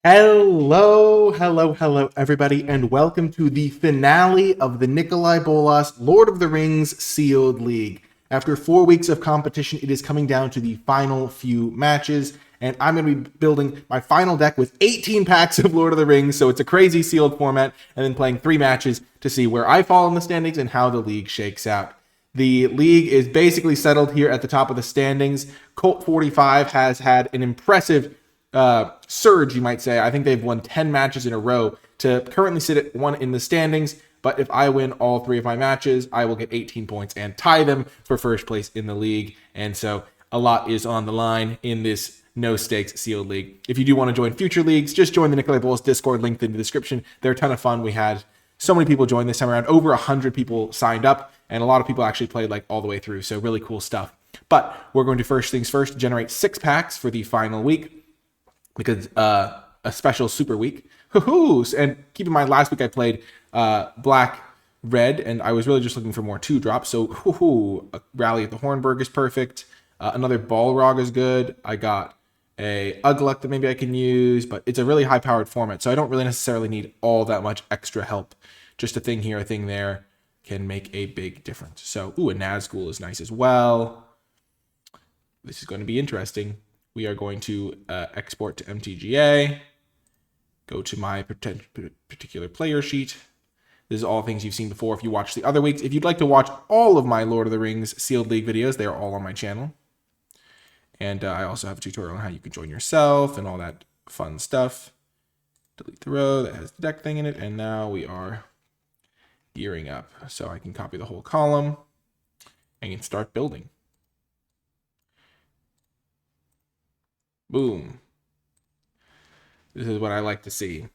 Hello, everybody, and welcome to the finale of the NicolaiBolas Lord of the Rings Sealed League. After 4 weeks of competition, it is coming down to the final few matches, and I'm going to be building my final deck with 18 packs of Lord of the Rings, so it's a crazy sealed format, and then playing 3 matches to see where I fall in the standings and how the league shakes out. The league is basically settled here at the top of the standings. Colt 45 has had an impressive surge, you might say. I think they've won 10 matches in a row to currently sit at 1 in the standings. But if I win all 3 of my matches, I will get 18 points and tie them for first place in the league. And so a lot is on the line in this no stakes sealed league. If you do want to join future leagues, just join the NicolaiBolas Discord linked in the description. They're a ton of fun. We had so many people join this time around. Over 100 people signed up, and a lot of people actually played like all the way through. So really cool stuff. But we're going to first things first, generate 6 packs for the final week, because a special super week. And keep in mind, last week I played black, red, and I was really just looking for more 2-drops. So a Rally at the Hornburg is perfect. Another Balrog is good. I got a Ugluk that maybe I can use, but it's a really high-powered format, so I don't really necessarily need all that much extra help. Just a thing here, a thing there can make a big difference. So, a Nazgul is nice as well. This is going to be interesting. We are going to export to MTGA, go to my particular player sheet. This is all things you've seen before if you watched the other weeks. If you'd like to watch all of my Lord of the Rings Sealed League videos, they are all on my channel. And I also have a tutorial on how you can join yourself and all that fun stuff. Delete the row that has the deck thing in it. And now we are gearing up. So I can copy the whole column and can start building. Boom. This is what I like to see.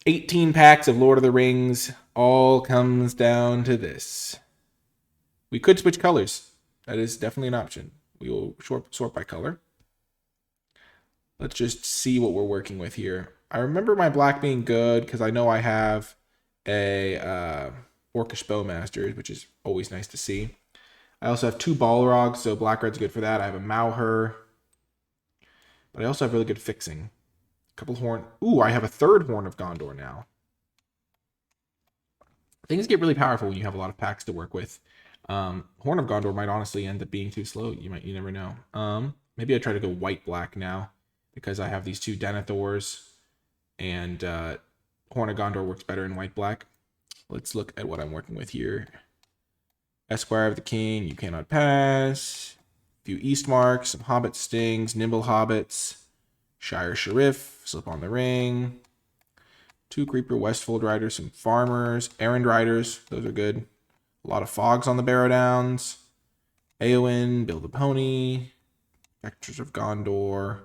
18 packs of Lord of the Rings. All comes down to this. We could switch colors. That is definitely an option. We will sort by color. Let's just see what we're working with here. I remember my black being good because I know I have a Orcish Bowmasters, which is always nice to see. I also have 2 Balrogs, so black-red's good for that. I have a Mauher. But I also have really good fixing. A couple horn. I have a 3rd Horn of Gondor now. Things get really powerful when you have a lot of packs to work with. Horn of Gondor might honestly end up being too slow. You never know. Maybe I try to go white-black now because I have these 2 Denethors, and Horn of Gondor works better in white-black. Let's look at what I'm working with here. Esquire of the King, you cannot pass. Few East Marks, some Hobbit Stings, Nimble Hobbits, Shire Sheriff, Slip on the Ring, 2 Creeper Westfold Riders, some Farmers, Errand Riders, those are good. A lot of Fogs on the Barrow Downs, Eowyn, Build a Pony, Vectors of Gondor,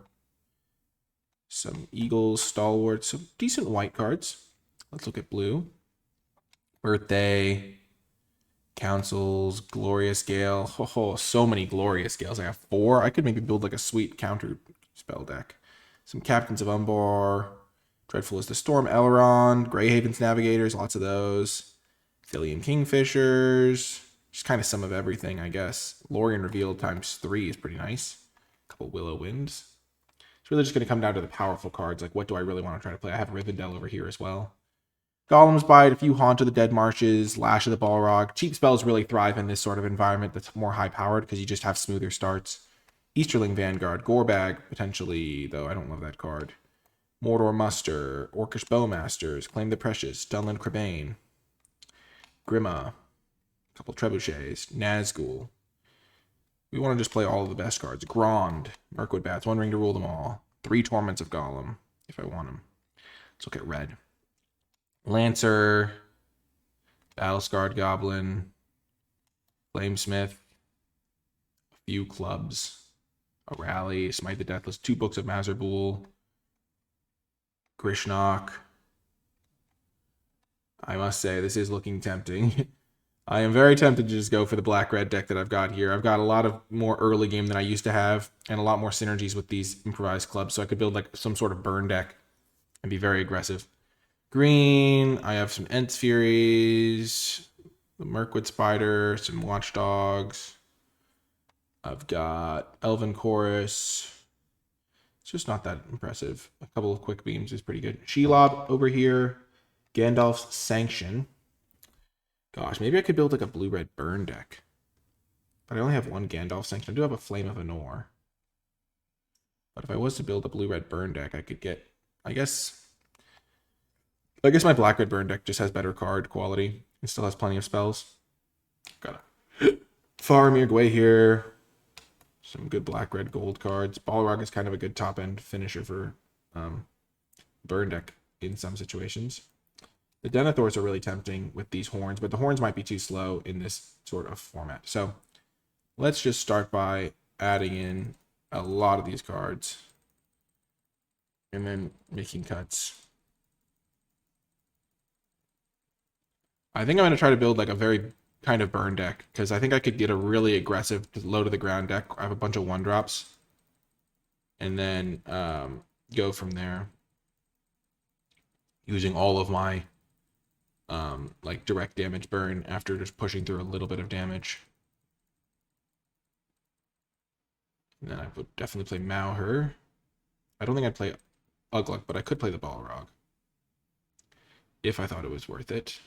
some Eagles, Stalwarts, some decent white cards. Let's look at blue. Birthday, Councils, Glorious Gale. So many Glorious Gales. I have 4. I could maybe build like a sweet counter spell deck. Some Captains of Umbar. Dreadful is the Storm, Elrond. Greyhaven's Navigators, lots of those. Thillian Kingfishers. Just kind of some of everything, I guess. Lorien Revealed ×3 is pretty nice. A couple Willow Winds. It's really just going to come down to the powerful cards. Like, what do I really want to try to play? I have Rivendell over here as well. Golem's Bite, a few Haunt of the Dead Marshes, Lash of the Balrog. Cheap spells really thrive in this sort of environment that's more high-powered because you just have smoother starts. Easterling Vanguard, Gorebag, potentially, though I don't love that card. Mordor Muster, Orcish Bowmasters, Claim the Precious, Dunland Crebain, Grima, a couple Trebuchets, Nazgul. We want to just play all of the best cards. Grond, Mirkwood Bats, 1 ring to rule them all. 3 Torments of Gollum, if I want them. Let's look at red. Lancer, Battle-Scarred Goblin, Flamesmith, a few clubs, a Rally, Smite the Deathless, 2 Books of Mazarbul, Grishnok. I must say, this is looking tempting. I am very tempted to just go for the black-red deck that I've got here. I've got a lot of more early game than I used to have, and a lot more synergies with these improvised clubs, so I could build like some sort of burn deck and be very aggressive. Green, I have some Ents Furies, the Mirkwood Spider, some Watchdogs. I've got Elven Chorus, It's just not that impressive. A couple of quick beams is pretty good. Shelob over here. Gandalf's Sanction. Gosh, maybe I could build like a blue-red burn deck. But I only have one Gandalf Sanction. I do have a Flame of Anor. But if I was to build a blue-red burn deck, I could get, I guess my black-red burn deck just has better card quality. It still has plenty of spells. Got a Faramir Gway here. Some good black-red gold cards. Balrog is kind of a good top-end finisher for burn deck in some situations. The Denethors are really tempting with these horns, but the horns might be too slow in this sort of format. So let's just start by adding in a lot of these cards and then making cuts. I think I'm going to try to build like a very kind of burn deck because I think I could get a really aggressive low to the ground deck. I have a bunch of 1-drops and then go from there using all of my like direct damage burn after just pushing through a little bit of damage. And then I would definitely play Mauher. I don't think I'd play Ugluk, but I could play the Balrog if I thought it was worth it.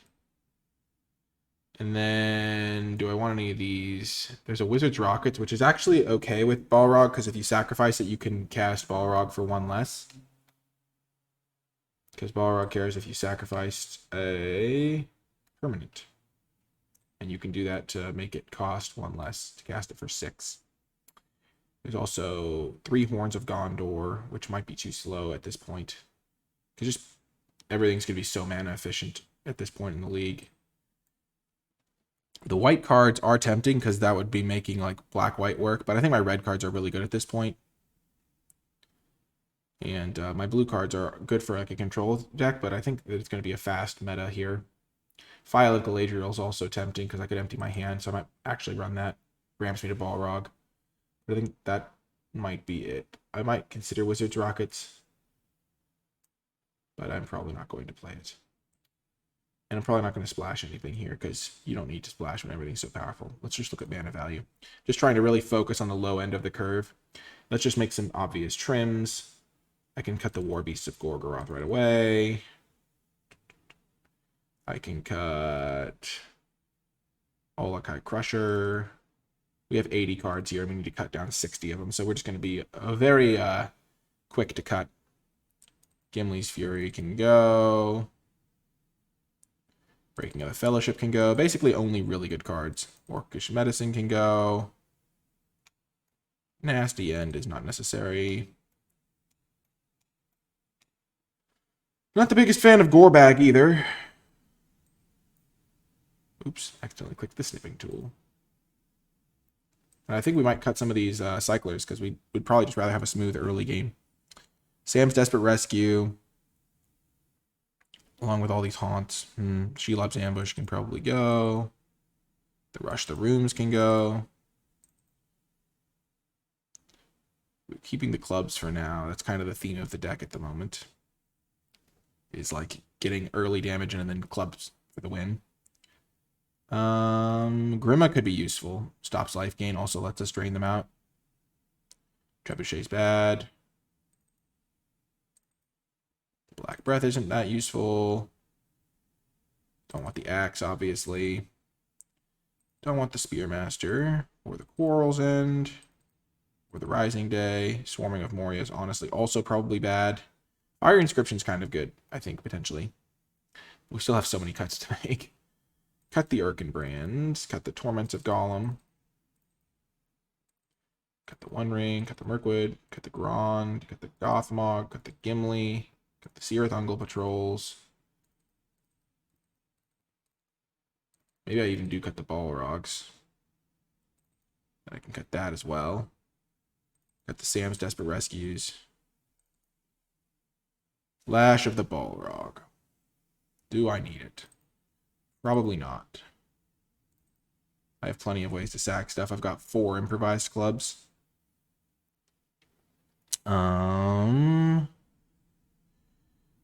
And then, do I want any of these? There's a Wizard's Rockets, which is actually okay with Balrog, because if you sacrifice it, you can cast Balrog for 1 less. Because Balrog cares if you sacrificed a permanent. And you can do that to make it cost 1 less to cast it for 6. There's also 3 Horns of Gondor, which might be too slow at this point. Because just everything's going to be so mana efficient at this point in the league. The white cards are tempting because that would be making like black-white work, but I think my red cards are really good at this point. And my blue cards are good for like a control deck, but I think that it's going to be a fast meta here. Phial of Galadriel is also tempting because I could empty my hand, so I might actually run that. Ramps me to Balrog. But I think that might be it. I might consider Wizard's Rockets, but I'm probably not going to play it. And I'm probably not going to splash anything here because you don't need to splash when everything's so powerful. Let's just look at mana value. Just trying to really focus on the low end of the curve. Let's just make some obvious trims. I can cut the War Beasts of Gorgoroth right away. I can cut Olokai Crusher. We have 80 cards here, and we need to cut down 60 of them. So we're just going to be a very quick to cut. Gimli's Fury can go. Breaking of the Fellowship can go. Basically, only really good cards. Orcish Medicine can go. Nasty End is not necessary. Not the biggest fan of Gorbag either. Oops, accidentally clicked the snipping tool. And I think we might cut some of these cyclers because we'd probably just rather have a smooth early game. Sam's Desperate Rescue. Along with all these haunts. Shelob's Ambush can probably go. The Rush the Rooms can go. We're keeping the clubs for now. That's kind of the theme of the deck at the moment. Is like getting early damage and then clubs for the win. Grima could be useful. Stops life gain. Also lets us drain them out. Trebuchet's bad. Black Breath isn't that useful. Don't want the Axe, obviously. Don't want the Spearmaster. Or the Quarrel's End. Or the Rising Day. Swarming of Moria is honestly also probably bad. Fire Inscription's kind of good, I think, potentially. We still have so many cuts to make. Cut the Erkenbrand. Cut the Torments of Gollum. Cut the One Ring. Cut the Mirkwood. Cut the Grond. Cut the Gothmog. Cut the Gimli. Got the Seerth Ungol Patrols. Maybe I even do cut the Balrogs. And I can cut that as well. Got the Sam's Desperate Rescues. Lash of the Balrog. Do I need it? Probably not. I have plenty of ways to sack stuff. I've got 4 improvised clubs.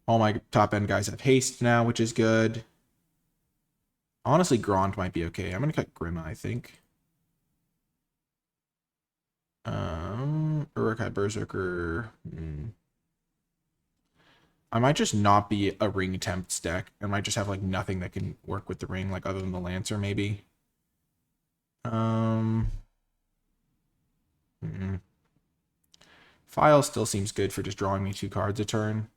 All my top end guys have haste now, which is good. Honestly, Grond might be okay. I'm going to cut Grima, I think. Uruk-hai Berserker. I might just not be a ring tempts deck. I might just have like nothing that can work with the ring, like other than the Lancer, maybe. File still seems good for just drawing me 2 cards a turn.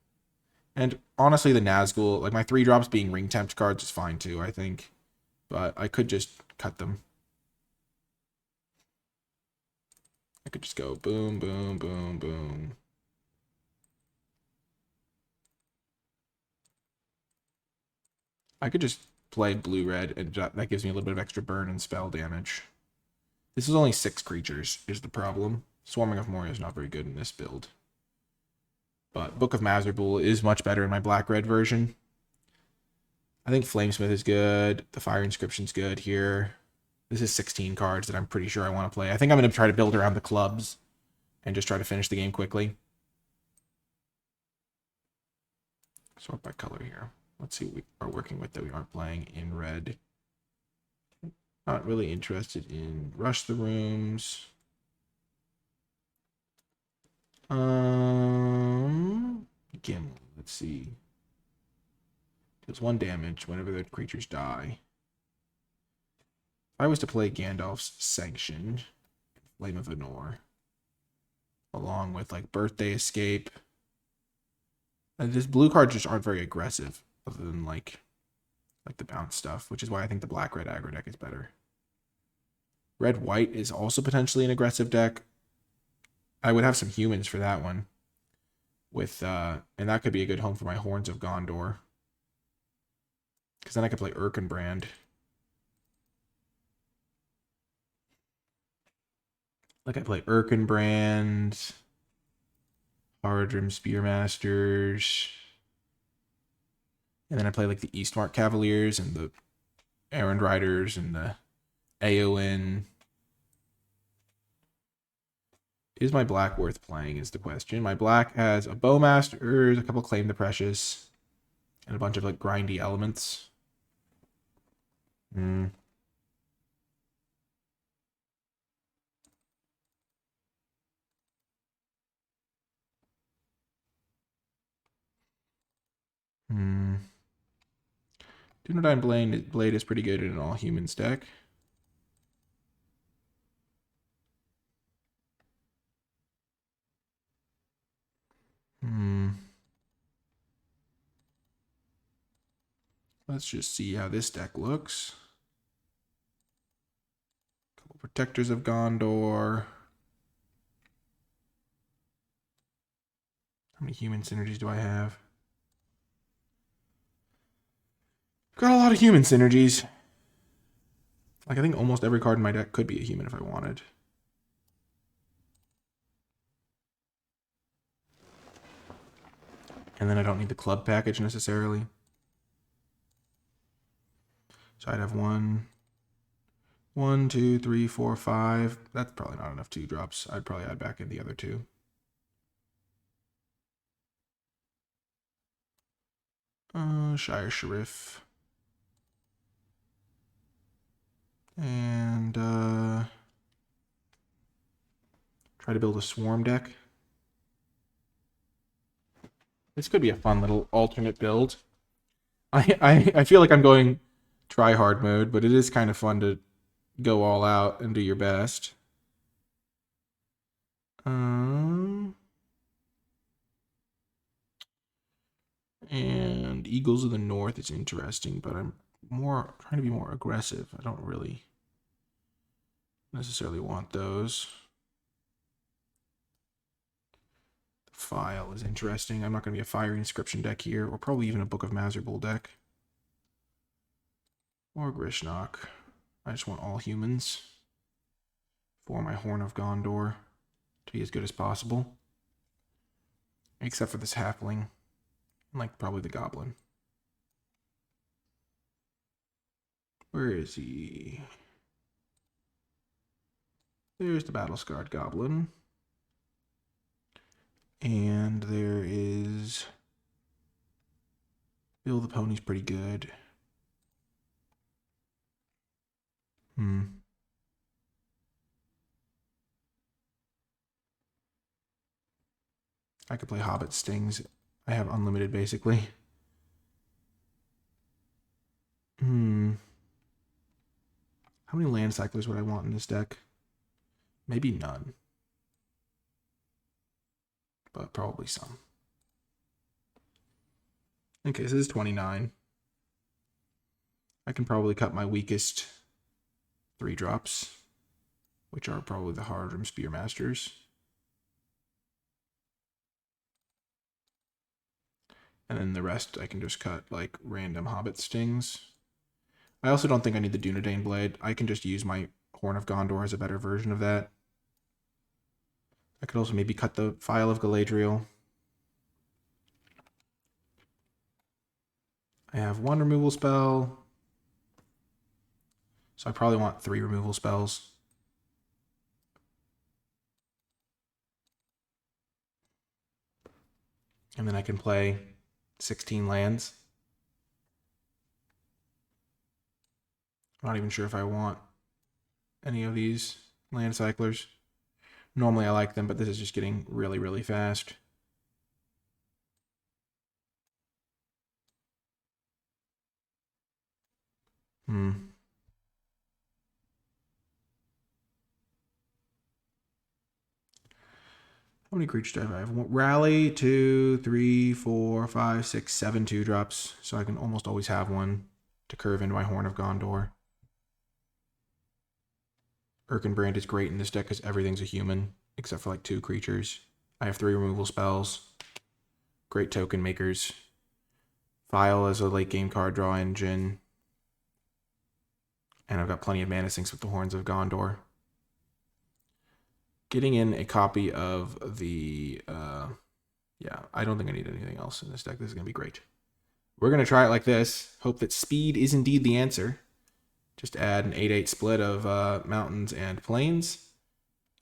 And honestly, the Nazgul, like my 3 drops being ring tempt cards is fine too, I think. But I could just cut them. I could just go boom, boom, boom, boom. I could just play blue-red, and that gives me a little bit of extra burn and spell damage. This is only 6 creatures, is the problem. Swarming of Moria is not very good in this build. But Book of Mazarbul is much better in my black-red version. I think Flamesmith is good. The Fire Inscription's good here. This is 16 cards that I'm pretty sure I want to play. I think I'm going to try to build around the clubs and just try to finish the game quickly. Sort by color here. Let's see what we are working with that we aren't playing in red. Not really interested in Rush the Rooms. Again, let's see. Deals 1 damage whenever the creatures die. If I was to play Gandalf's Sanction, Flame of Anor, along with like Birthday Escape, this blue cards just aren't very aggressive, other than like the bounce stuff, which is why I think the black-red aggro deck is better. Red-white is also potentially an aggressive deck. I would have some humans for that one. With and that could be a good home for my Horns of Gondor. Because then I could play Erkenbrand. Like I play Erkenbrand, Haradrim Spearmasters, and then I play like the Eastmark Cavaliers and the Errand Riders and the Aowen. Is my black worth playing is the question. My black has a Bowmasters, a couple Claim the Precious, and a bunch of like grindy elements. Dunedain Blade is pretty good in an all-humans deck. Let's just see how this deck looks. Couple Protectors of Gondor. How many human synergies do I have? Got a lot of human synergies. Like, I think almost every card in my deck could be a human if I wanted. And then I don't need the club package necessarily. So I'd have 1, 2, 3, 4, 5. That's probably not enough 2-drops. I'd probably add back in the other 2. Shire Sheriff. And try to build a swarm deck. This could be a fun little alternate build. I feel like I'm going try hard mode, but it is kind of fun to go all out and do your best. And Eagles of the North is interesting, but I'm trying to be more aggressive. I don't really necessarily want those. The File is interesting. I'm not going to be a Fire Inscription deck here, or probably even a Book of Mazarbul deck. Or Grishnok. I just want all humans for my Horn of Gondor to be as good as possible. Except for this halfling. Like, probably the Goblin. Where is he? There's the Battle-Scarred Goblin. And there is... Bill the Pony's pretty good. I could play Hobbit Stings. I have unlimited, basically. How many land cyclers would I want in this deck? Maybe none. But probably some. Okay, so this is 29. I can probably cut my weakest 3-drops, which are probably the Hardrim Spearmasters. And then the rest I can just cut like random Hobbit Stings. I also don't think I need the Dunedain Blade. I can just use my Horn of Gondor as a better version of that. I could also maybe cut the Phial of Galadriel. I have 1 removal spell. So I probably want 3 removal spells. And then I can play 16 lands. I'm not even sure if I want any of these land cyclers. Normally I like them, but this is just getting really, really fast. How many creatures do I have? Rally, 2, 3, 4, 5, 6, 7 2-drops. So I can almost always have one to curve into my Horn of Gondor. Erkenbrand is great in this deck because everything's a human, except for like 2 creatures. I have 3 removal spells. Great token makers. Phial as a late game card draw engine. And I've got plenty of mana sinks with the Horns of Gondor. Getting in a copy of the... yeah, I don't think I need anything else in this deck. This is going to be great. We're going to try it like this. Hope that speed is indeed the answer. Just add an 8-8 split of mountains and plains.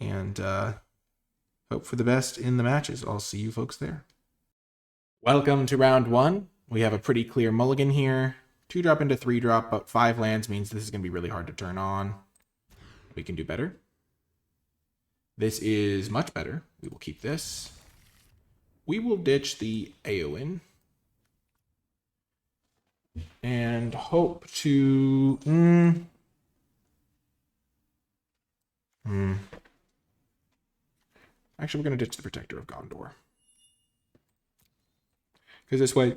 And hope for the best in the matches. I'll see you folks there. Welcome to round 1. We have a pretty clear mulligan here. 2-drop into 3-drop, but 5 lands means this is going to be really hard to turn on. We can do better. This is much better. We will keep this. We will ditch the Eowyn. And hope to... Actually, we're going to ditch the Protector of Gondor. Because this way,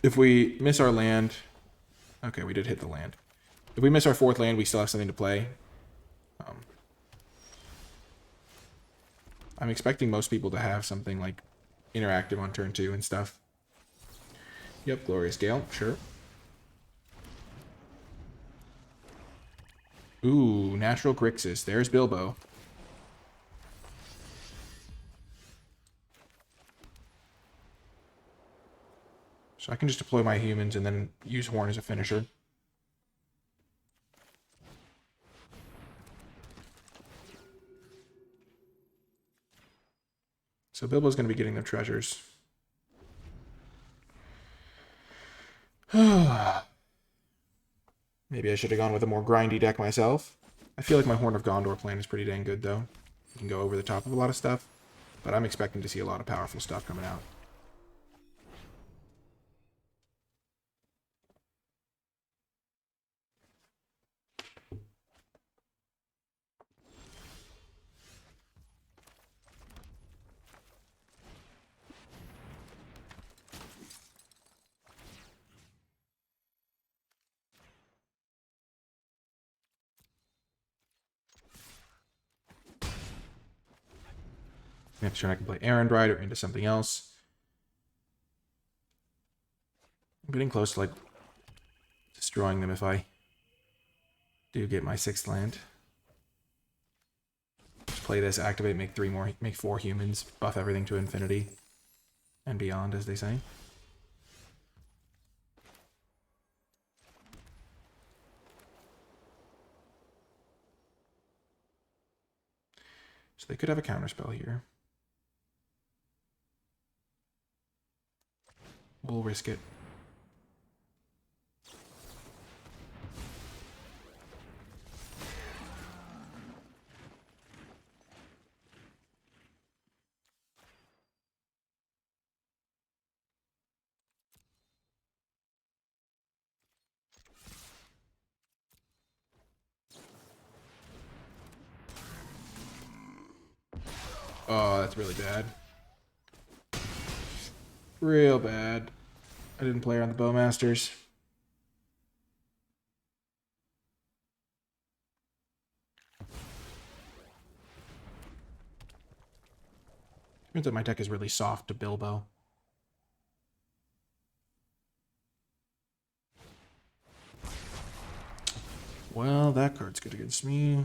if we miss our land... Okay, we did hit the land. If we miss our 4th land, we still have something to play. I'm expecting most people to have something like interactive on turn 2 and stuff. Yep, Glorious Gale, sure. Ooh, Natural Grixis. There's Bilbo. So I can just deploy my humans and then use Horn as a finisher. So Bilbo's going to be getting their treasures. Maybe I should have gone with a more grindy deck myself. I feel like my Horn of Gondor plan is pretty dang good, though. You can go over the top of a lot of stuff, but I'm expecting to see a lot of powerful stuff coming out. Next turn I can play Errand Rider into something else. I'm getting close to like destroying them if I do get my 6th land. Just play this, activate, make 4 humans, buff everything to infinity and beyond, as they say. So they could have a counterspell here. We'll risk it. Oh, that's really bad. Real bad. I didn't play her on the Bowmasters. Turns out my deck is really soft to Bilbo. Well, that card's good against me.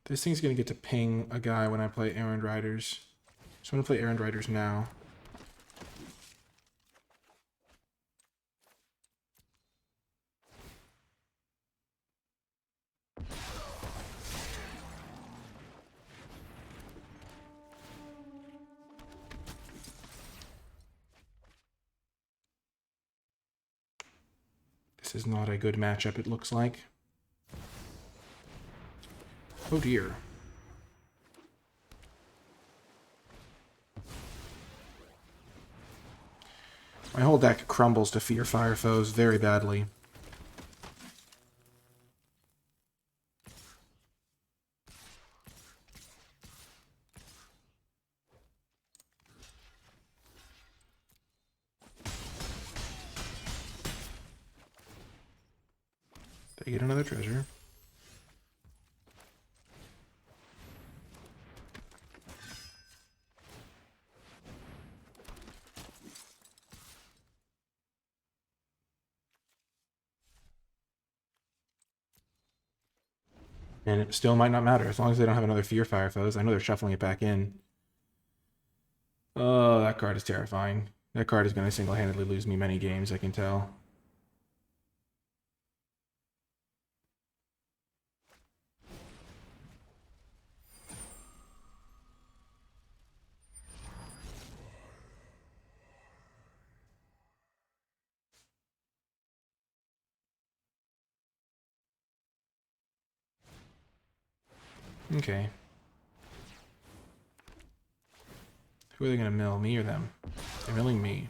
This thing's going to get to ping a guy when I play Errand Riders. So I'm going to play Errand Riders now. This is not a good matchup, it looks like. Oh dear. My whole deck crumbles to Fear Fire foes very badly. They get another treasure. And it still might not matter, as long as they don't have another Fear Fire foes. I know they're shuffling it back in. Oh, that card is terrifying. That card is going to single-handedly lose me many games, I can tell. Okay. Who are they going to mill, me or them? They're milling me.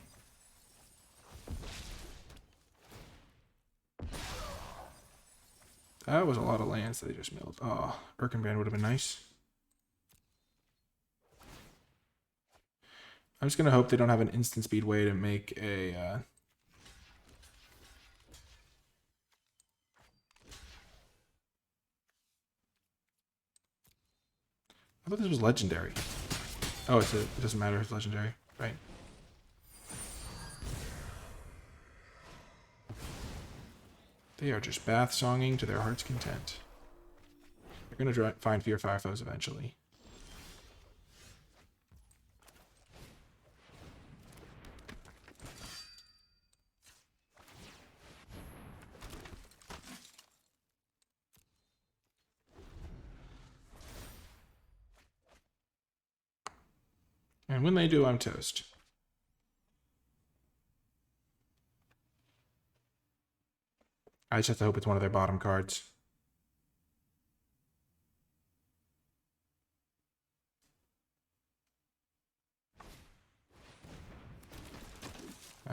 That was a lot of lands that they just milled. Oh, Birkenbrand would have been nice. I'm just going to hope they don't have an instant speed way to make a... I thought this was legendary. Oh, it doesn't matter if it's legendary, right? They are just bath-songing to their heart's content. They're going to find Fear Fire foes eventually. And when they do, I'm toast. I just have to hope it's one of their bottom cards.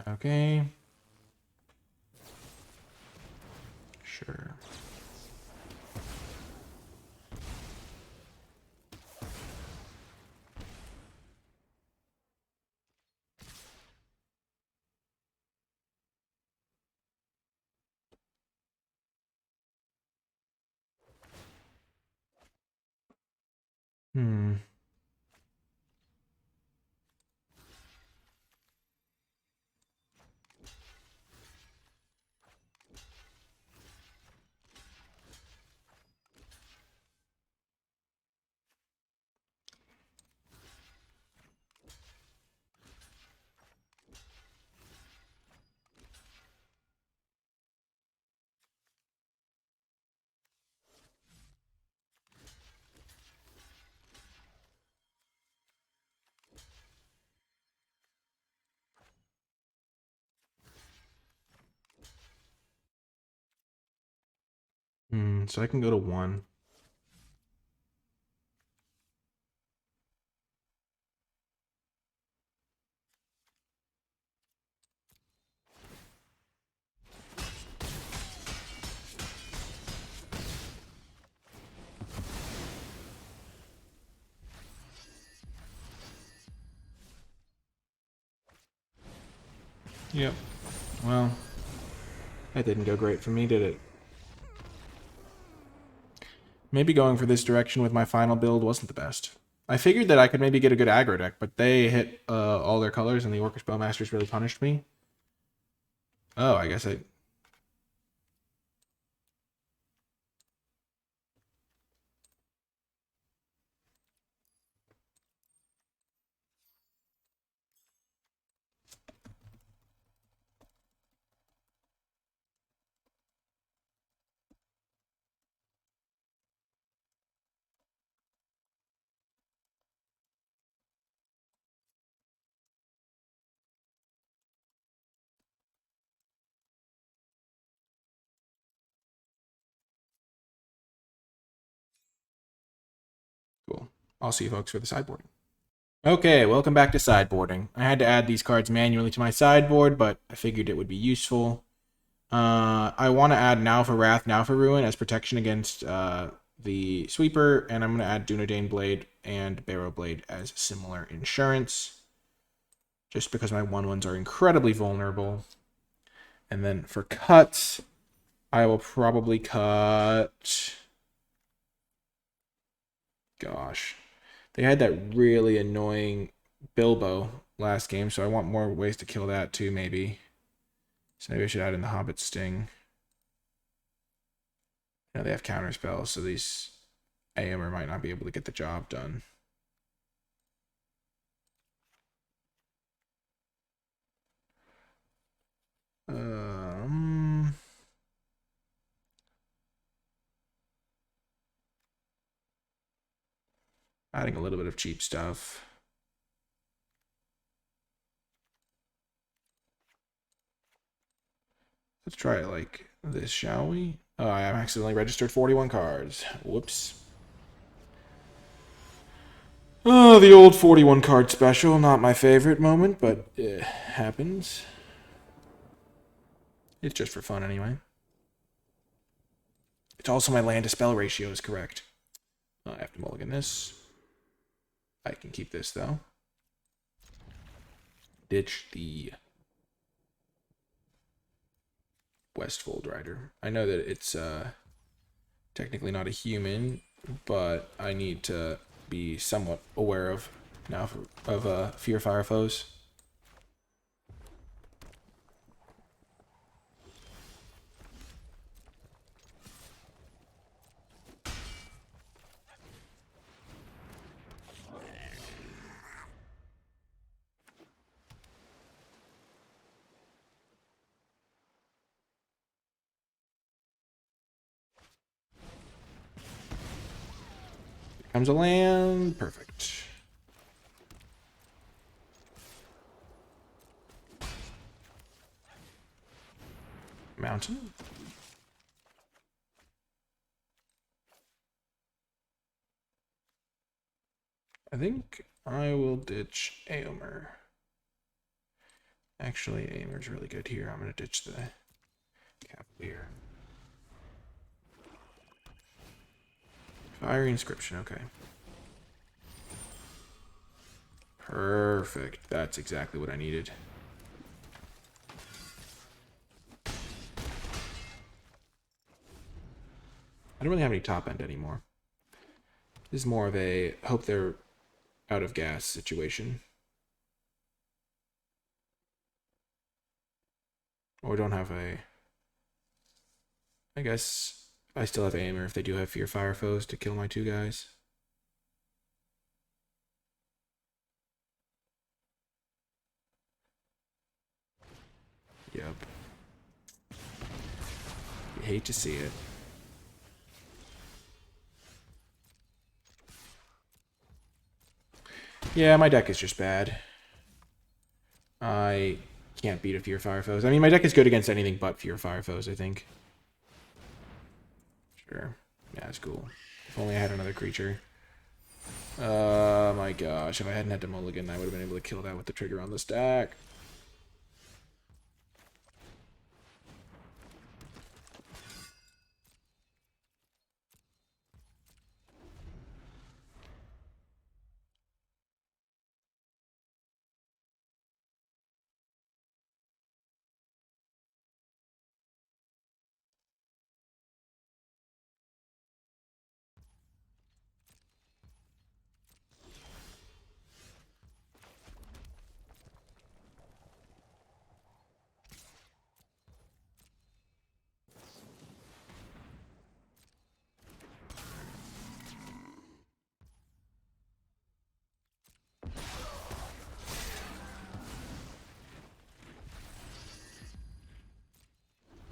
Okay. Sure. Hmm. so I can go to 1. Yep. Well, that didn't go great for me, did it? Maybe going for this direction with my final build wasn't the best. I figured that I could maybe get a good aggro deck, but they hit all their colors, and the Orcish Bowmasters really punished me. Oh, I guess I... Cool. I'll see you folks for the sideboarding. Okay, welcome back to sideboarding. I had to add these cards manually to my sideboard, but I figured it would be useful. I want to add Now for Wrath, Now for Ruin as protection against the Sweeper, and I'm going to add Dunedain Blade and Barrow Blade as similar insurance, just because my 1/1s are incredibly vulnerable. And then for cuts, I will probably cut... Gosh. They had that really annoying Bilbo last game, so I want more ways to kill that too, maybe. So maybe I should add in the Hobbit Sting. You know, they have counter spells, so these AMR might not be able to get the job done. Adding a little bit of cheap stuff. Let's try it like this, shall we? Oh, I accidentally registered 41 cards. Whoops. Oh, the old 41 card special. Not my favorite moment, but it happens. It's just for fun anyway. It's also my land to spell ratio is correct. I have to mulligan this. I can keep this though. Ditch the Westfold Rider. I know that it's technically not a human, but I need to be somewhat aware of now of Fear Fire foes. Comes a land. Perfect. Mountain. I think I will ditch Aomer. Actually, Aomer's really good here. I'm going to ditch the Cavalier. Fiery Inscription, okay. Perfect. That's exactly what I needed. I don't really have any top end anymore. This is more of a hope they're out of gas situation. Or don't have a... I guess I still have Aimer if they do have Fear Fire foes to kill my 2 guys. Yep. You hate to see it. Yeah, my deck is just bad. I can't beat a Fear Fire foes. I mean, my deck is good against anything but Fear Fire foes, I think. Sure. Yeah, that's cool. If only I had another creature. Oh my gosh. If I hadn't had to mulligan, I would have been able to kill that with the trigger on the stack.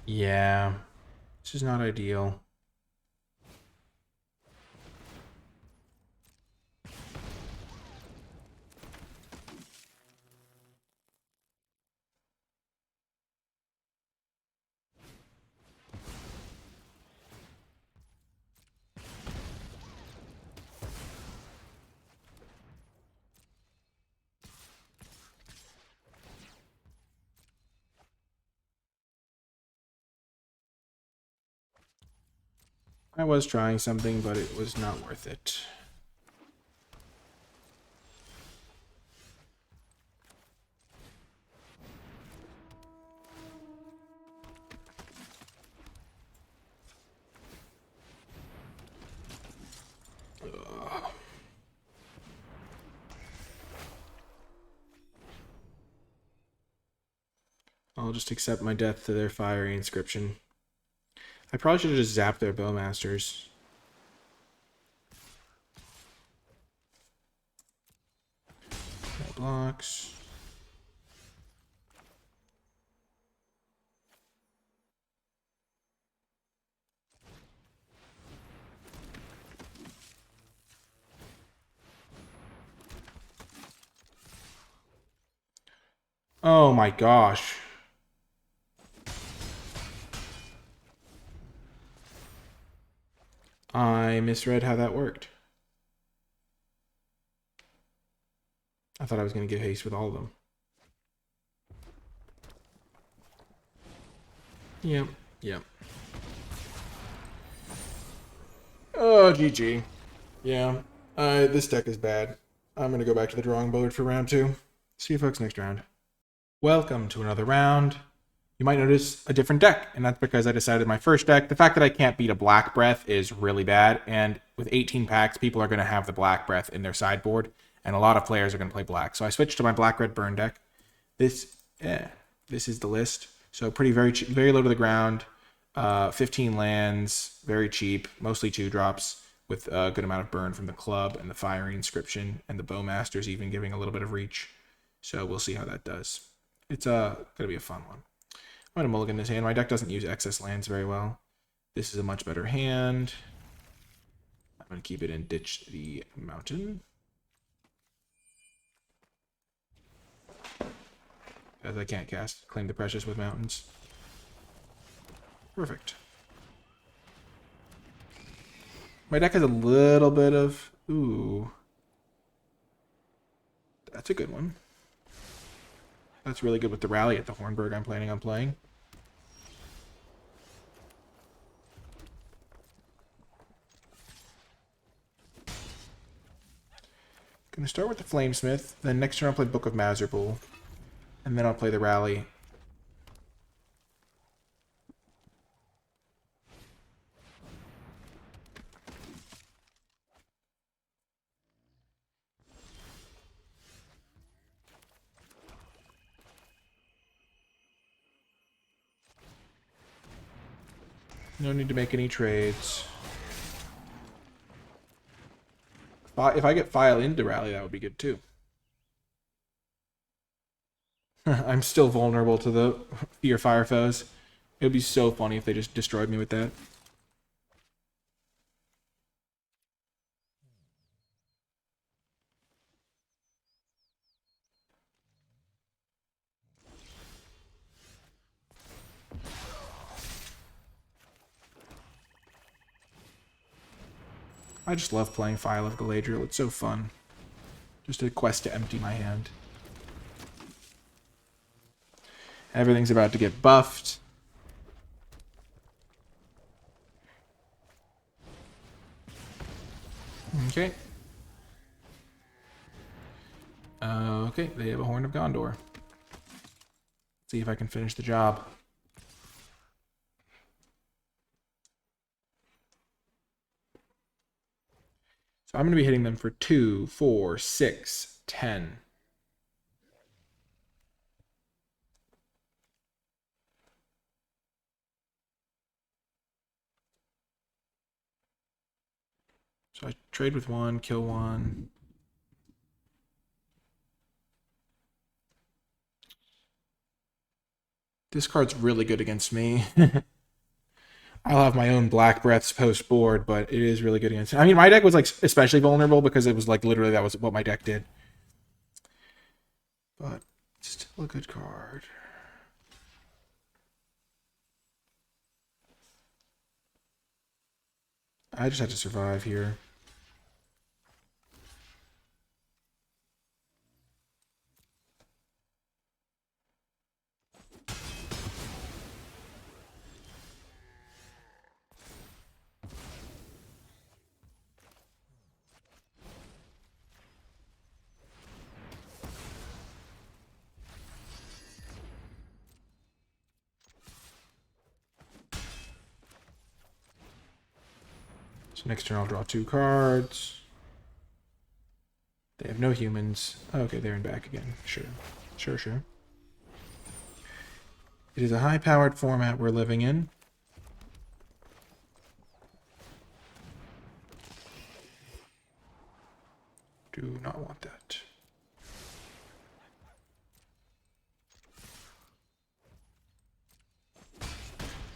Yeah. This is not ideal. I was trying something, but it was not worth it. I'll just accept my death to their fiery inscription. I probably should have just zapped their bowmasters. That blocks. Oh my gosh. I misread how that worked. I thought I was going to get haste with all of them. Yep, yep. Oh, GG. Yeah, this deck is bad. I'm going to go back to the drawing board for round 2. See you folks next round. Welcome to another round. You might notice a different deck, and that's because I decided my first deck, the fact that I can't beat a Black Breath is really bad, and with 18 packs, people are going to have the Black Breath in their sideboard, and a lot of players are going to play black. So I switched to my Black-Red Burn deck. This is the list. So very low to the ground, 15 lands, very cheap, mostly 2-drops, with a good amount of burn from the club and the fiery inscription, and the Bowmasters even giving a little bit of reach. So we'll see how that does. It's going to be a fun one. I'm going to mulligan this hand. My deck doesn't use excess lands very well. This is a much better hand. I'm going to keep it and ditch the mountain. As I can't cast Claim the Precious with mountains. Perfect. My deck has a little bit of... Ooh. That's a good one. That's really good with the rally at the Hornburg I'm planning on playing. Gonna start with the Flamesmith, then next turn I'll play Book of Mazerpool, and then I'll play the Rally. No need to make any trades. If I get File into Rally, that would be good too. I'm still vulnerable to the Fear Fire foes. It would be so funny if they just destroyed me with that. I just love playing Phial of Galadriel. It's so fun. Just a quest to empty my hand. Everything's about to get buffed. Okay. Okay, they have a Horn of Gondor. Let's see if I can finish the job. So I'm going to be hitting them for 2, 4, 6, 10. So I trade with 1, kill 1. This card's really good against me. I'll have my own Black Breaths post board, but it is really good against me. I mean, my deck was like especially vulnerable because it was like literally that was what my deck did. But still a good card. I just had to survive here. So next turn I'll draw 2 cards. They have no humans. Oh, okay, they're in back again. Sure. Sure. It is a high-powered format we're living in. Do not want that.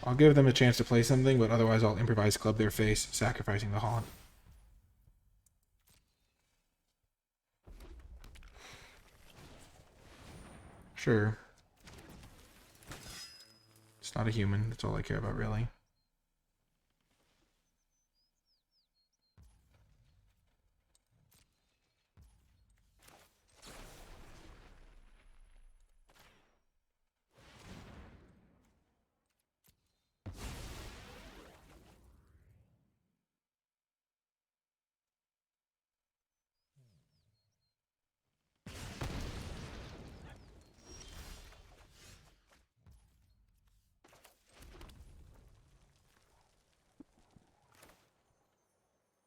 I'll give them a chance to play something, but otherwise I'll improvise club their face, sacrificing the haunt. Sure. It's not a human. That's all I care about, really.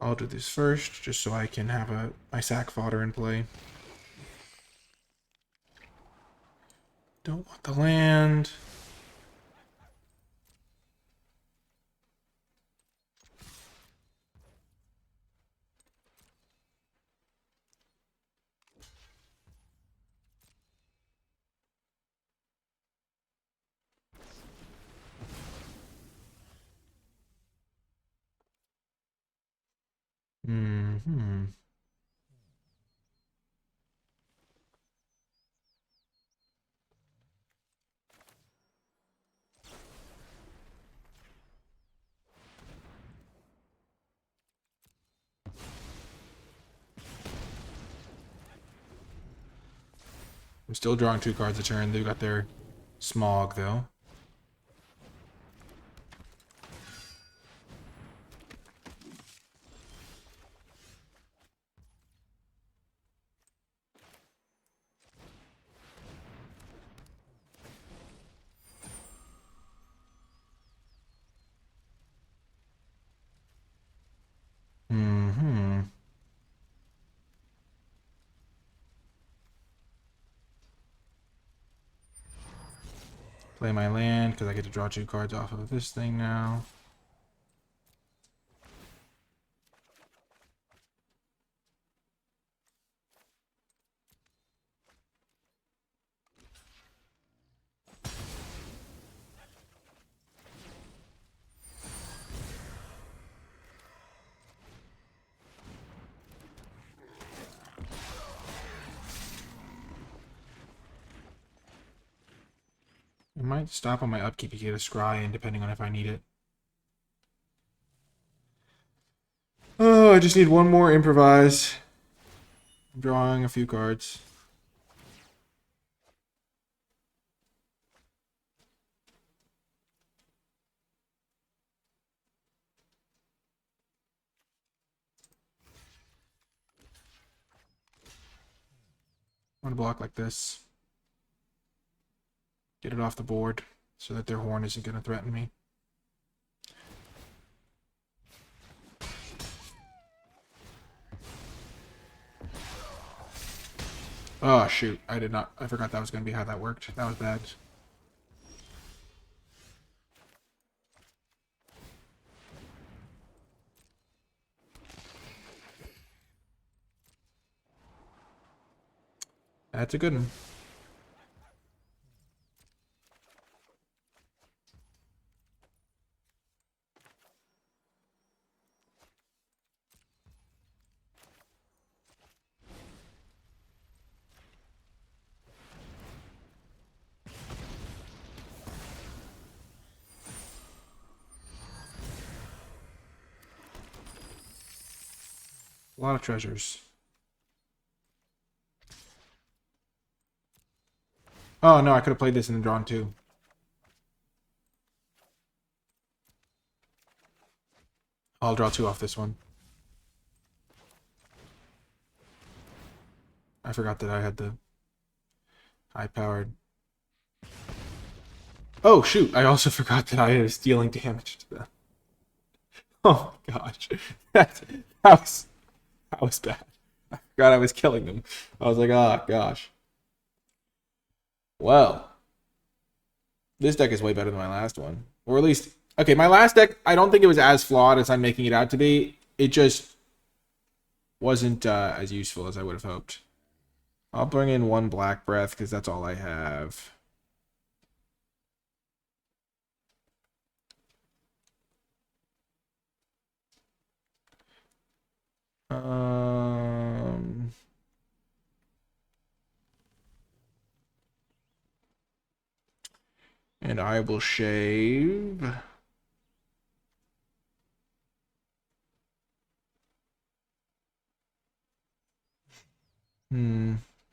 I'll do this first, just so I can have my sack fodder in play. Don't want the land. Mm-hmm. I'm still drawing 2 cards a turn. They've got their smog, though. Mm-hmm. Play my land, because I get to draw 2 cards off of this thing now. I might stop on my upkeep to get a scry in, depending on if I need it. Oh, I just need one more improvise. I'm drawing a few cards. I'm gonna block like this. Get it off the board so that their horn isn't gonna threaten me. Oh shoot, I forgot that was gonna be how that worked. That was bad. That's a good one. A lot of treasures. Oh no, I could have played this and drawn two. I'll draw two off this one. I forgot that I had the high-powered. Oh shoot, I also forgot that I was dealing damage to them. Oh my gosh. that was bad. I forgot I was killing them. I was like, oh gosh. Well, this deck is way better than my last one. Or at least, okay, my last deck, I don't think it was as flawed as I'm making it out to be. It just wasn't as useful as I would have hoped. I'll bring in one Black Breath because that's all I have. And I will shave.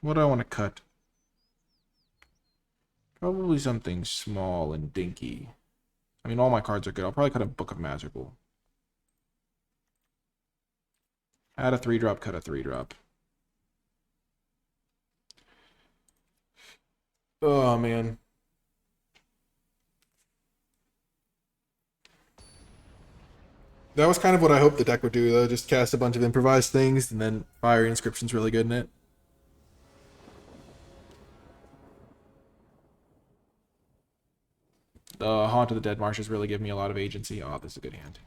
What do I want to cut? Probably something small and dinky. I mean, all my cards are good. I'll probably cut a Book of Magical. Add a 3-drop, cut a 3-drop. Oh, man. That was kind of what I hoped the deck would do, though. Just cast a bunch of improvised things, and then Fire Inscription's really good in it. The Haunt of the Dead Marshes really give me a lot of agency. Oh, this is a good hand.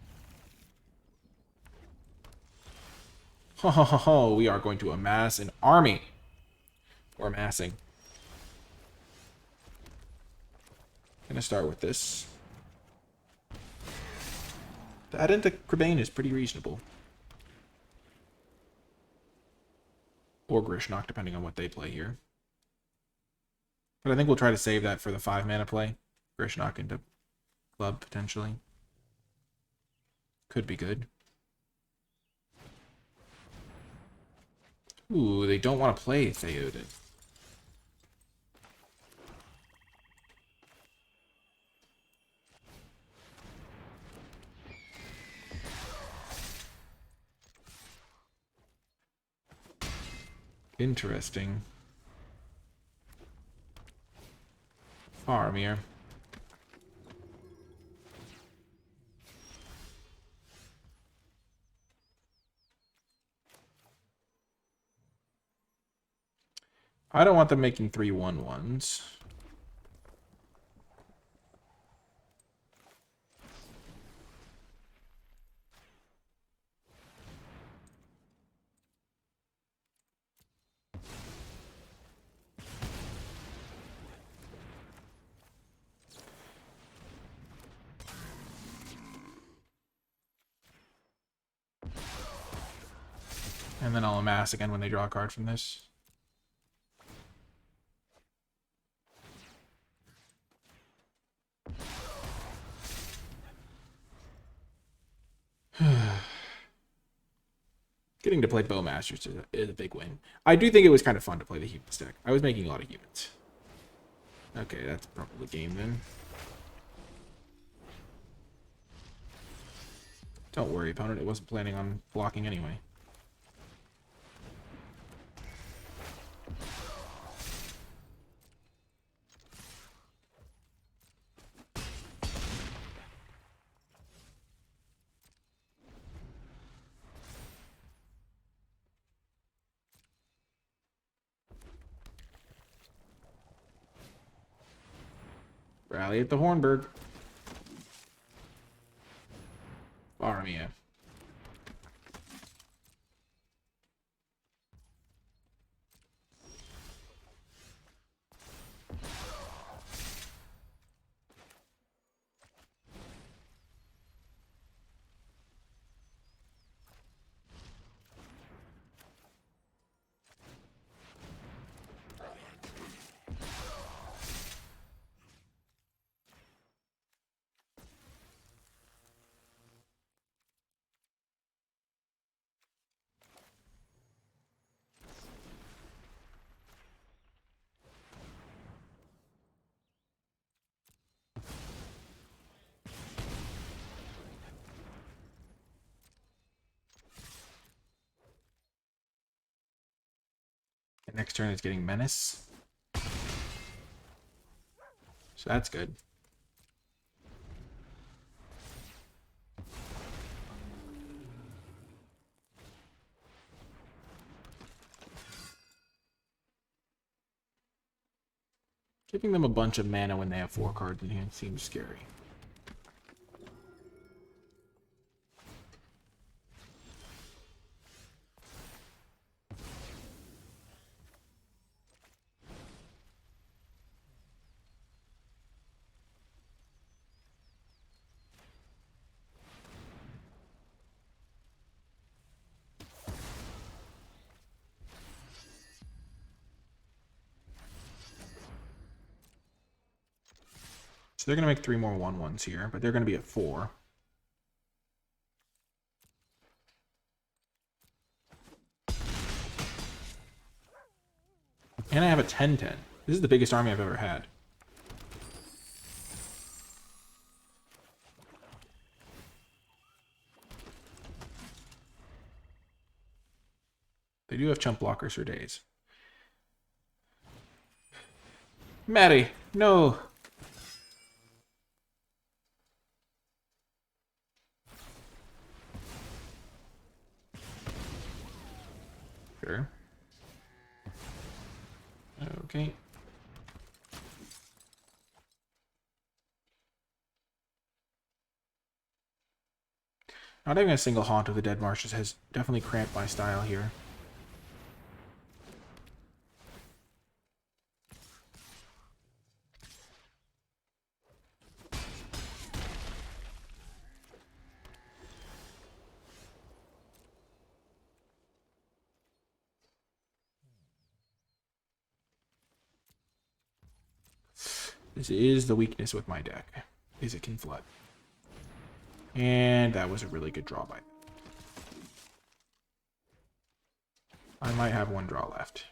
Ho ho ho ho, we are going to amass an army. We're amassing. Gonna start with this. The add into Crebain is pretty reasonable. Or Grishnock, depending on what they play here. But I think we'll try to save that for the 5-mana play. Grishnock into Club, potentially. Could be good. Ooh, they don't want to play Theoden. Interesting. Faramir. I don't want them making 3/1/1s. And then I'll amass again when they draw a card from this. getting to play Bowmasters is a big win. I do think it was kind of fun to play the humans deck. I was making a lot of humans. Okay, that's probably game then. Don't worry, opponent. It wasn't planning on blocking anyway. Rally at the Hornberg. Faramir. Next turn is getting Menace. So that's good. Giving them a bunch of mana when they have 4 cards in hand seems scary. So they're going to make 3 more 1/1s here, but they're going to be at 4. And I have a 10/10. This is the biggest army I've ever had. They do have chump blockers for days. Maddie, no. Sure. Okay. Not having a single Haunt of the Dead Marshes has definitely cramped my style here. This is the weakness with my deck, is it can flood. And that was a really good draw by them. I might have 1 draw left.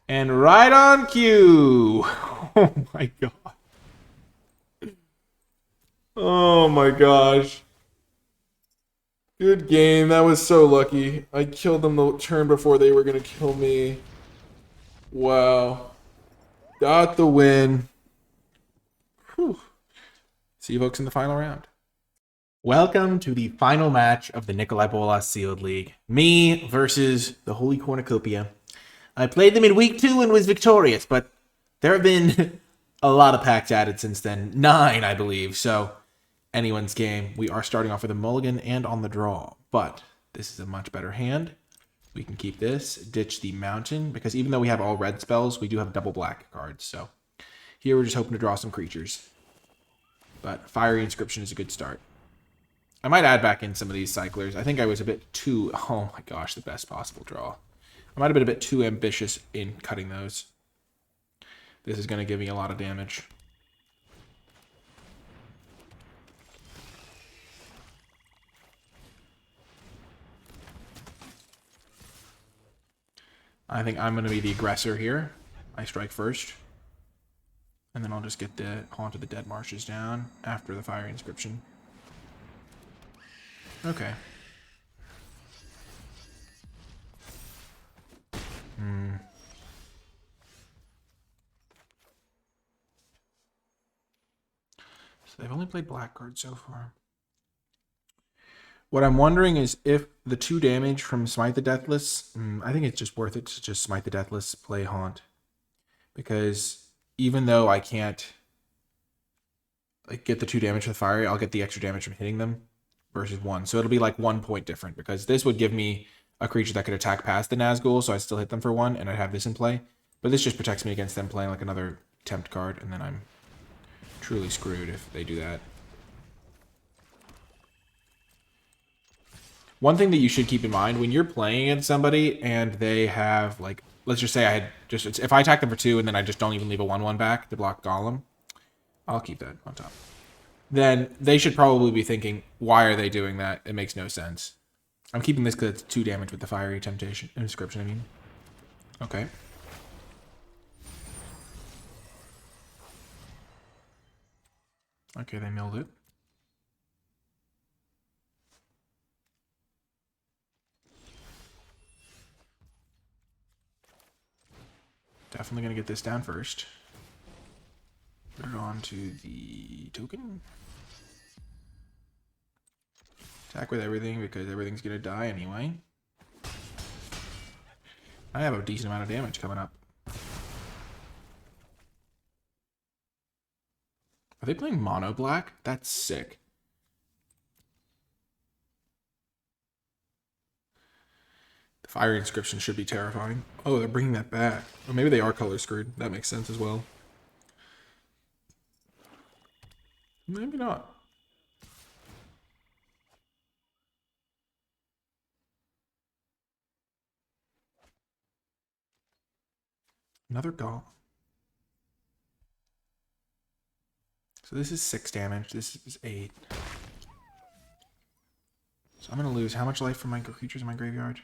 And right on cue! Oh my god. Oh my gosh. Good game. That was so lucky. I killed them the turn before they were going to kill me. Wow. Got the win. Whew. See you folks in the final round. Welcome to the final match of the NicolaiBolas Sealed League. Me versus the Holy Cornucopia. I played them in week 2 and was victorious, but there have been a lot of packs added since then. 9, I believe. So, anyone's game. We are starting off with a mulligan and on the draw, but this is a much better hand. We can keep this, ditch the mountain, because even though we have all red spells, we do have double black cards. So, here we're just hoping to draw some creatures. But Fiery Inscription is a good start. I might add back in some of these cyclers. I think I was a bit too... Oh my gosh, the best possible draw. I might have been a bit too ambitious in cutting those. This is going to give me a lot of damage. I think I'm going to be the aggressor here. I strike first. And then I'll just get the Haunt of the Dead Marshes down after the Fiery Inscription. Okay. So they've only played black cards so far. What I'm wondering is if the 2 damage from Smite the Deathless, I think it's just worth it to just Smite the Deathless, play Haunt. Because even though I can't like get the 2 damage from the Fiery, I'll get the extra damage from hitting them versus 1. So it'll be like 1 point different because this would give me a creature that could attack past the Nazgul, so I still hit them for 1, and I'd have this in play. But this just protects me against them playing like another tempt card, and then I'm truly screwed if they do that. One thing that you should keep in mind when you're playing against somebody and they have, like, let's just say I had just, if I attack them for 2 and then I just don't even leave a 1/1 back to block Golem, I'll keep that on top. Then they should probably be thinking, why are they doing that? It makes no sense. I'm keeping this because it's 2 damage with the Fiery Temptation, Inscription, I mean. Okay. Okay, they milled it. Definitely going to get this down first. Put it on to the token. Attack with everything because everything's going to die anyway. I have a decent amount of damage coming up. Are they playing mono black? That's sick. The Fiery Inscription should be terrifying. Oh, they're bringing that back. Or maybe they are color screwed. That makes sense as well. Maybe not. Another Golem. So this is 6 damage. This is 8. So I'm going to lose how much life from my creatures in my graveyard?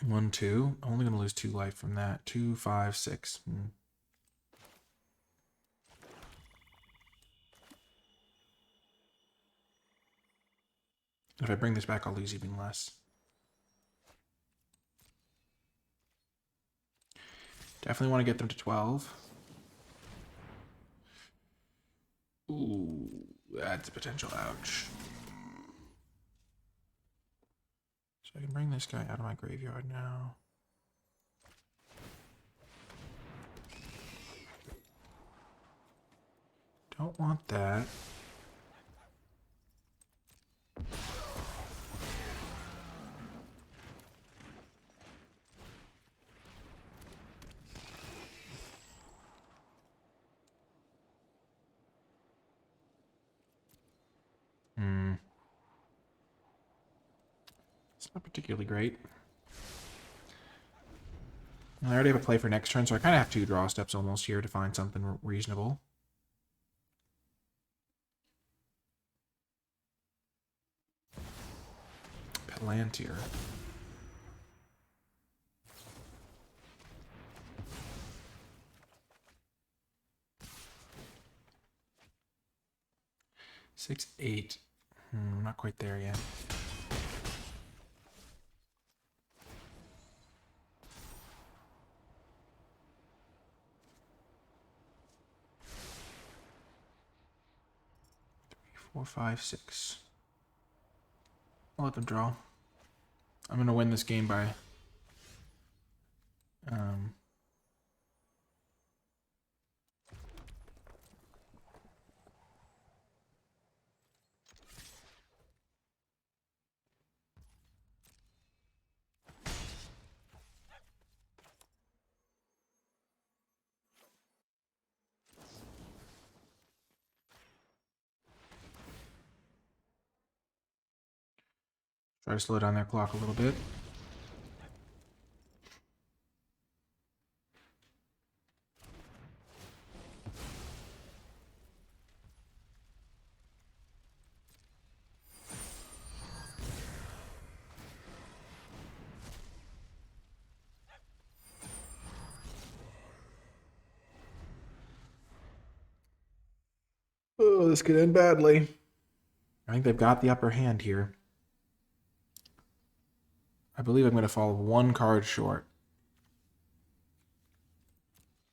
1, 2. I'm only going to lose 2 life from that. 2, 5, 6. If I bring this back, I'll lose even less. Definitely want to get them to 12. Ooh, that's a potential ouch. So I can bring this guy out of my graveyard now. Don't want that. It's not particularly great. I already have a play for next turn, so I kind of have 2 draw steps almost here to find something reasonable. Palantir. Six, 8. Not quite there yet. Four, 5, 6. I'll let them draw. I'm going to win this game by... try to slow down their clock a little bit. Oh, this could end badly. I think they've got the upper hand here. I believe I'm going to fall 1 card short.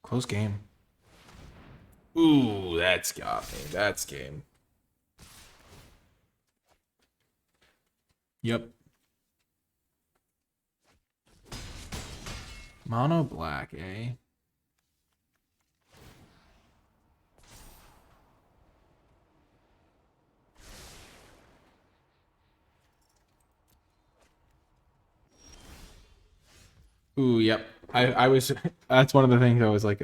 Close game. Ooh, that's got me. That's game. Yep. Mono black, eh? Ooh, yep. I was that's one of the things I was like,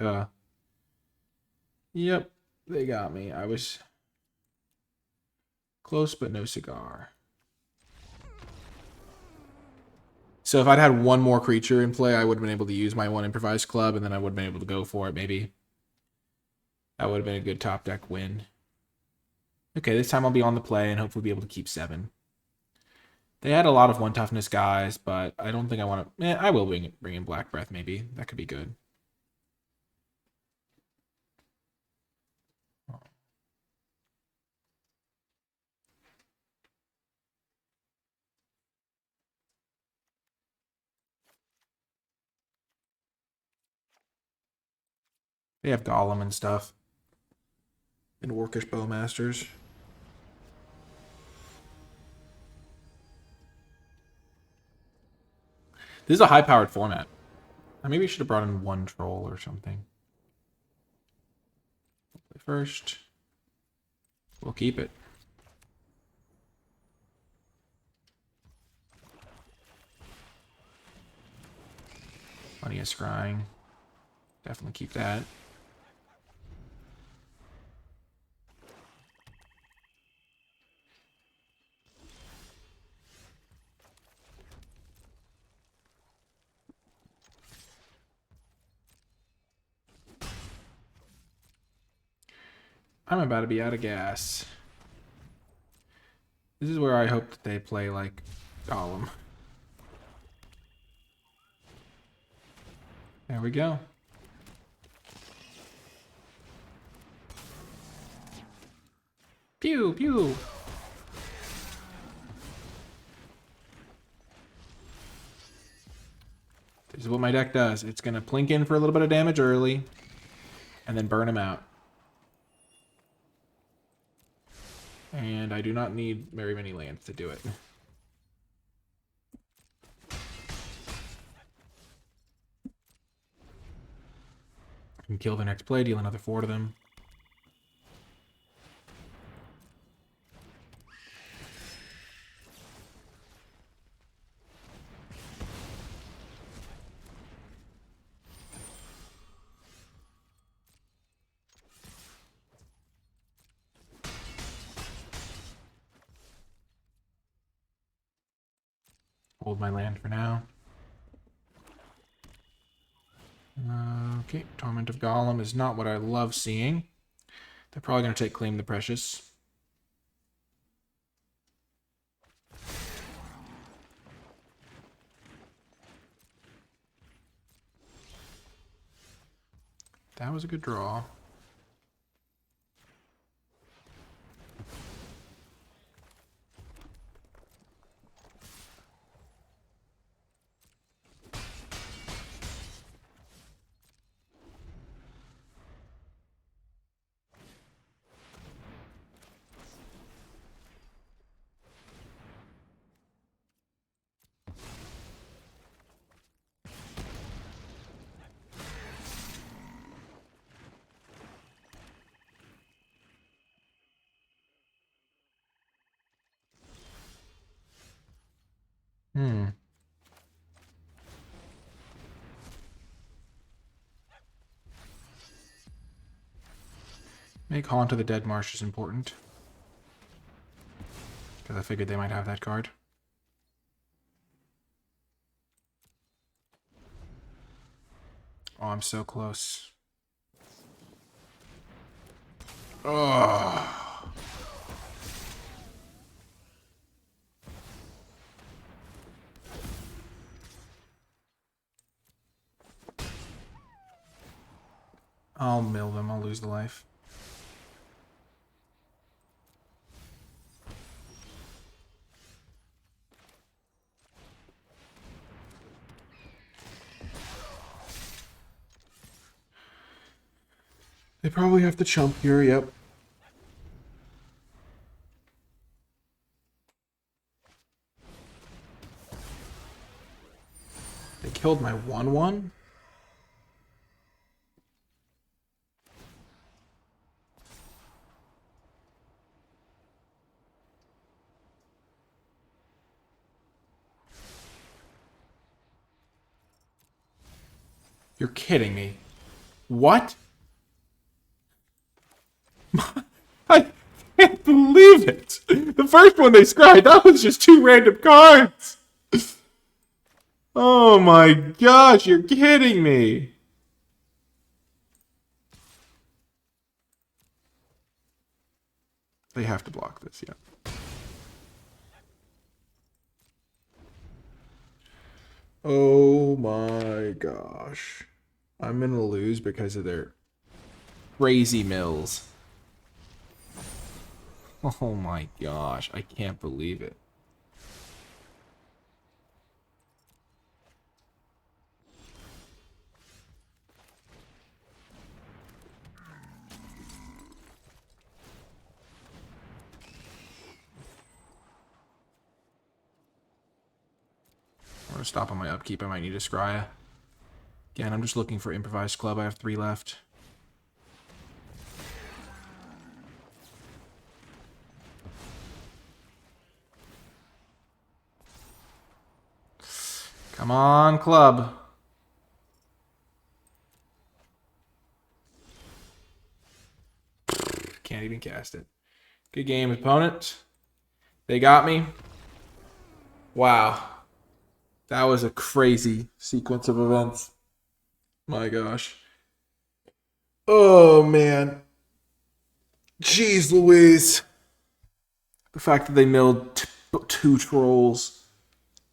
yep, they got me. I was close but no cigar. So if I'd had one more creature in play, I would have been able to use my 1 improvised club, and then I would have been able to go for it, maybe. That would have been a good top deck win. Okay, this time I'll be on the play and hopefully be able to keep 7. They had a lot of 1 toughness guys, but I don't think I want to... I will bring in Black Breath, maybe. That could be good. They have Golem and stuff. And Orcish Bowmasters. This is a high-powered format. Maybe we should have brought in 1 troll or something. First, we'll keep it. Plenty of scrying. Definitely keep that. I'm about to be out of gas. This is where I hope that they play like Golem. There we go. Pew, pew. This is what my deck does. It's going to plink in for a little bit of damage early and then burn him out. And I do not need very many lands to do it. I can kill the next play, deal another 4 to them. Hold my land for now. Okay, Torment of Golem is not what I love seeing. They're probably going to take Claim the Precious. That was a good draw. Make Haunt of the Dead Marsh is important. Because I figured they might have that card. Oh, I'm so close. Oh. I'll mill them. I'll lose the life. They probably have to chump here, yep. They killed my 1/1? You're kidding me. What? I can't believe it. The first one they scried, that was just 2 random cards. Oh my gosh, you're kidding me. They have to block this, yeah. Oh my gosh. I'm gonna lose because of their crazy mills. Oh my gosh, I can't believe it. I'm gonna stop on my upkeep. I might need a Scrya. Again, I'm just looking for improvised club. I have 3 left. Come on, club. Can't even cast it. Good game, opponent. They got me. Wow. That was a crazy sequence of events. My gosh. Oh, man. Jeez Louise. The fact that they milled 2 trolls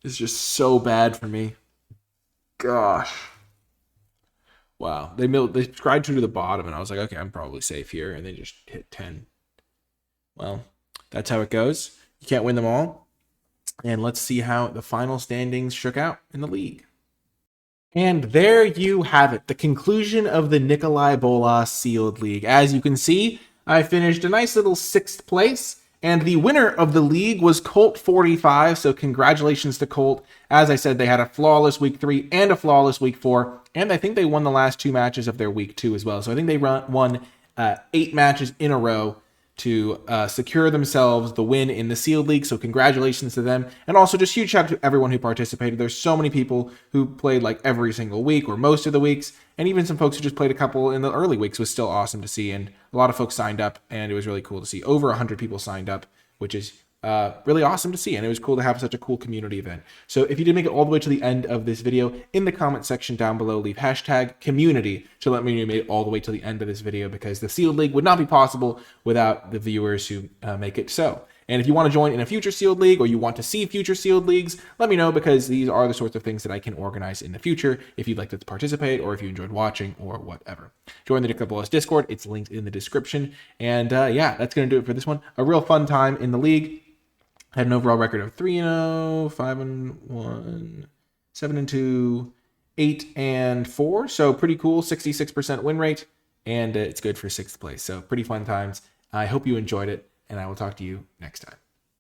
is just so bad for me. Gosh. Wow. They scried 2 to the bottom, and I was like, okay, I'm probably safe here. And they just hit 10. Well, that's how it goes. You can't win them all. And let's see how the final standings shook out in the league. And there you have it, the conclusion of the NicolaiBolas Sealed League. As you can see, I finished a nice little 6th place, and the winner of the league was Colt45, so congratulations to Colt. As I said, they had a flawless week 3 and a flawless week 4, and I think they won the last 2 matches of their week 2 as well. So I think they won 8 matches in a row to secure themselves the win in the Sealed League. So congratulations to them. And also just huge shout out to everyone who participated. There's so many people who played like every single week or most of the weeks. And even some folks who just played a couple in the early weeks was still awesome to see. And a lot of folks signed up, and it was really cool to see. Over 100 people signed up, which is really awesome to see. And it was cool to have such a cool community event. So if you did make it all the way to the end of this video, in the comment section down below, leave hashtag community to let me know you made it all the way to the end of this video, because the Sealed League would not be possible without the viewers who make it so. And if you want to join in a future Sealed League, or you want to see future Sealed Leagues, let me know, because these are the sorts of things that I can organize in the future if you'd like to participate, or if you enjoyed watching, or whatever. Join the NicolaiBolas Discord. It's linked in the description. And yeah, that's going to do it for this one. A real fun time in the league. I had an overall record of 3-0, 5-1, 7-2, 8-4. So pretty cool, 66% win rate, and it's good for 6th place. So pretty fun times. I hope you enjoyed it, and I will talk to you next time.